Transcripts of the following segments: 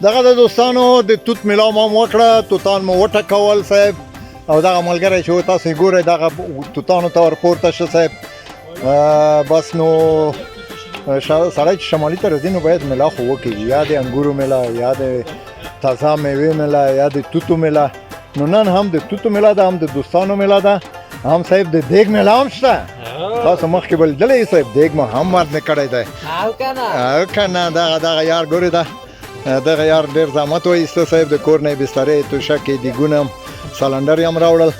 دغه د دوستانو د توت میلاو ما وکړه، توتان مو وټکول صاحب، او دغه ملګری چې و تاسو یې ګورئ دغه توتانو ته ورپورته شه صاحب. بس نو سړی چې شمالي ته راځي نو باید میلا خو وکړي، یا د انګورو میلا، یا د تازه میوې میلا، یا د توتو میلا. نو نن هم د توتو میلا ده، هم د دوستانو میلا ده، هم صاحب د دیګ میلا هم شته. تاسو مخکې به لیدلی صاحب دیګ ما هم ورنه کړی دی. او کنه دغه یار ګورې ده، دغه یار ډېر زحمت وایسته صاحب، د کور نه یې بسترې، توشکې، دیګونه هم سلنډر یې هم راوړل.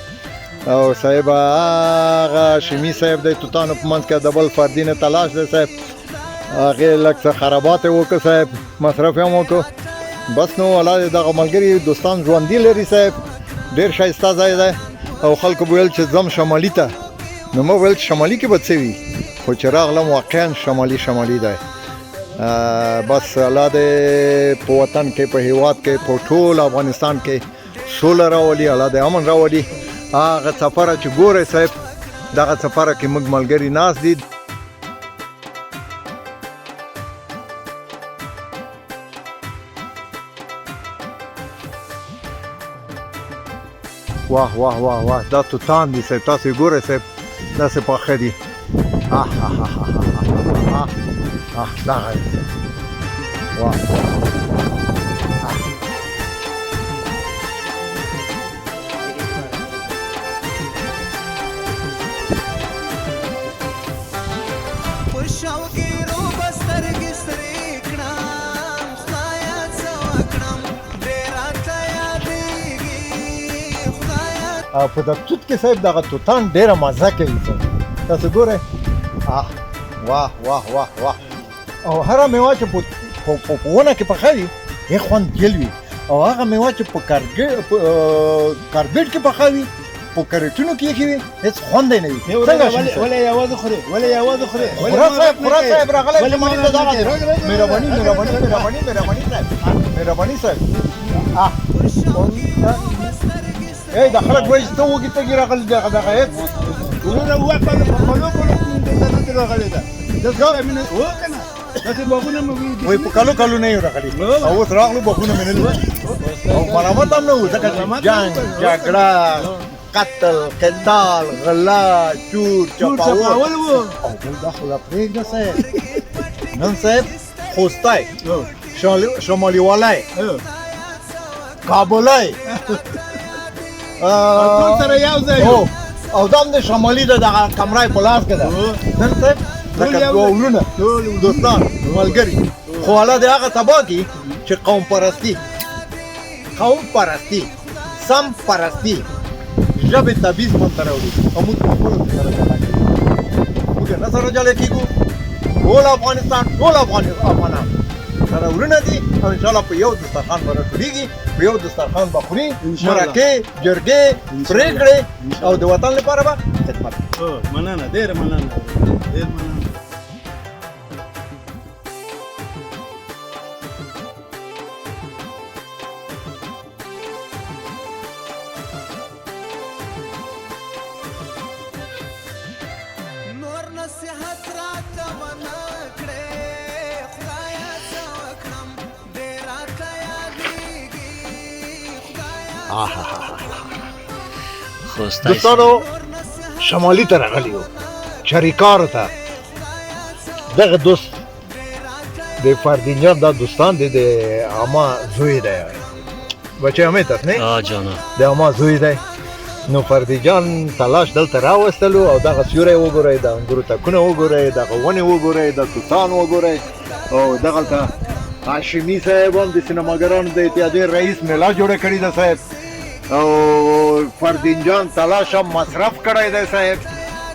او صاحب هغه شمي صاحب دی توتانو په منځ کې د بل فردي نه تلاش دی صاحب، هغې لږ څه خرابات یې وکړه صاحب، مصرف یې هم وکړو. بس نو الله دې دغه ملګري دوستان ژوندي لري صاحب، ډېر ښایسته ځای دی. او خلکو به ویل چې ځم شمالي ته، نو ما ویل چې شمالي کې به څه وي، خو چې راغلم واقعا شمالي دی. بس الله دې په وطن کې، په هیواد کې، په ټول افغانستان کې سوله راولي، الله دې امن راولي. هغه سفره چې ګورئ صاحب، دغه سفره کې موږ ملګري ناست دي. واه واه واه واه دا توتان دي صاحب، تاسو یې ګورئ صاحب، داسې پاخه دي. دغه دی صاحب، واه په د توت کې صاحب دغه توتان ډېره مزه کوي صاحب، تاسو ګورئ. واه واه واه واه. او هره میوه چې په ونه کې پخه وي یې خوند بېل وي، او هغه میوه چې په کاربیډ کې پخه وي، په کریټونو کې ایښې وي، هېڅ خوند یې نه وي. ولې یوازې خورې؟ خورا صاحب راغلی شمالي ته دغه دی. مهرباني صاحب. ای دا خلک وایي چې ته وږي تږي راغلی دغه هېڅ ورونه ووایه په کلو نه راغلی ده. داسې باغونه مې ولیدي. وایي په کلو نه یو راغلي، او اوس راغلو باغونه مې نه لیدل، او ملامت هم نه وو، ځکه چې جنګ، جګړه، قتل، قتال، غلا، چور چپاول وو. او بل دا خو دا پرېږده صاحب. نن صاحب خوستی، شمالي والی، کابلی، ټول سره یو ځای یو. او دا هم د شمالي ده، دغه کمره یې په لاس کې ده. نن صاحب لکه دوه ورونه، دوستان، ملګري. خو الله دې هغه تباه کړي چې قوم پرستي، سم پرستي، ژبې تبعیض منځته راوړي، او موږ په خپلو کې سره جلا کېږو. موږ نه سره جلا کېږو، ټول افغانستان، ټول افغانان سره ورونه دي، او انشاءالله په یو دسترخوان به راټولېږي، په یو دسترخوان به خوري، مرکې، جرګې، پرېکړې، او د وطن لپاره به خدمت کوي. مننه، ډېره مننه. دوستانو شمالي ته راغلي وو، چریکار ته. دغه دوست د فردین جان دا دوستان دی، د عما زوی دی، بچه امید است نه؟ جانا د عما زوی دی. نو فردین جان تلاش دلته راوستلو، او دغه سیوری وګورئ، د انګورو تکونه وګورئ، دغه ونې وګورئ، د توتان وګورئ، او دغلته هاشمي صاحب هم د سینماګرانو د اتحادیې رئیس میله جوړه کړې ده صاحب، او فردین جان تلاش هم مصرف کړی دی صاحب،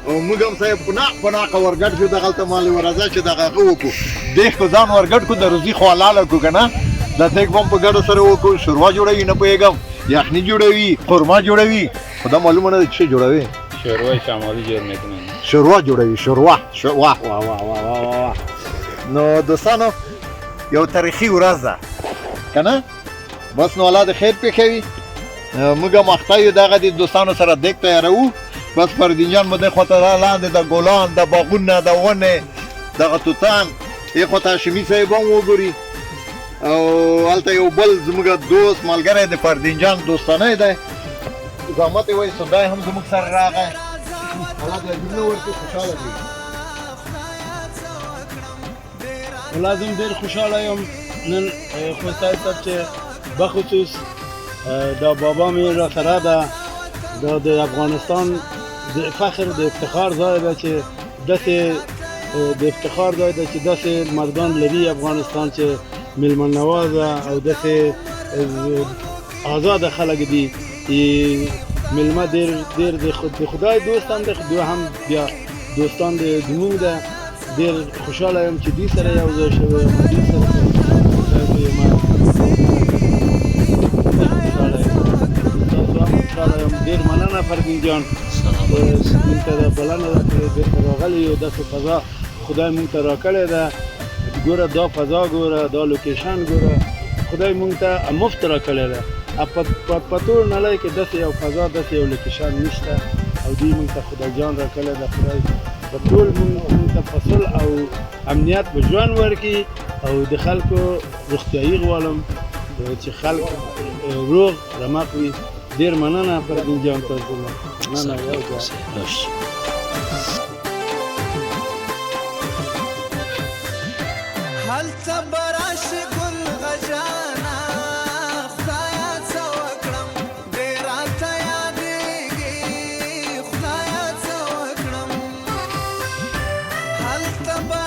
او موږ هم صاحب په ناقه ورګډ شو، دغلته مالې ورځه چې دغه هغه وکړو، دیګ په ځان ورګډ کړو، د روزي خو حلاله کړو که نه، د دیګ به هم په ګډو سره وکړو، شوروا جوړوي، نه پوهېږم یخني جوړوي، قورمه جوړوي، خو دا معلومه نه ده چې څه جوړوي. شوروا شمالي جوړ میکنن، شوروا جوړوي، شوروا. واه واه واه واه واه. نو دوستانو یو تاریخي ورځ ده که نه، بس نو الله دې خیر پېښوي. موږ هم اخته یو دغه د دوستانو سره دیګ تیاروو، بس فردین جان مو دې خواته لاندې د ګلان، د باغونه، د ونې، دغه توتان یخوا هاشمي صاحب هم وګوري او هلته یو بل زموږ دوست ملګری د فردین جان دوستانه دی زحمت یې وایي سودای هم زموږ سره راغی الله دې اجرونه ورکړي خوشحاله دي لازم ډېر خوشحاله یم نن خوستی صاحب چې بخصوص دا بابا مې را سره ده دا د افغانستان د فخر د افتخار ځای ده چې داسې د افتخار ځای ده چې داسې مردان لري افغانستان چې میلمه نوازه او داسې آزاده خلک دي میلمه ډېر د خدای دوست هم دی دوی هم بیا دوستان د زموږ ده ډېر خوشحاله یم چې دوی سره یو ځای شوی یم دوی سره ډېر مننه فردین جان موږ ته د بلنه راکړې بېرته راغلي یو داسې فضا خدای موږ ته راکړې ده ګوره دا فضا ګوره دا لوکیشن ګوره خدای موږ ته مفت راکړې ده په ټول نړۍ کې داسې یو فضا داسې یو لوکیشن نشته او دوی موږ ته خدای جان راکړې ده خدای په ټول موږ ته فصل او امنیت په ژوند ورکړي او د خلکو روغتیایي غواړم چې خلک روغ رمق وي ډېر مننه فردین جان تاسو مننه یو ځای هلته به راشي ګل غژانه خدایه څه وکړم ډېر راته یادېږي خدایه څه وکړم هلته به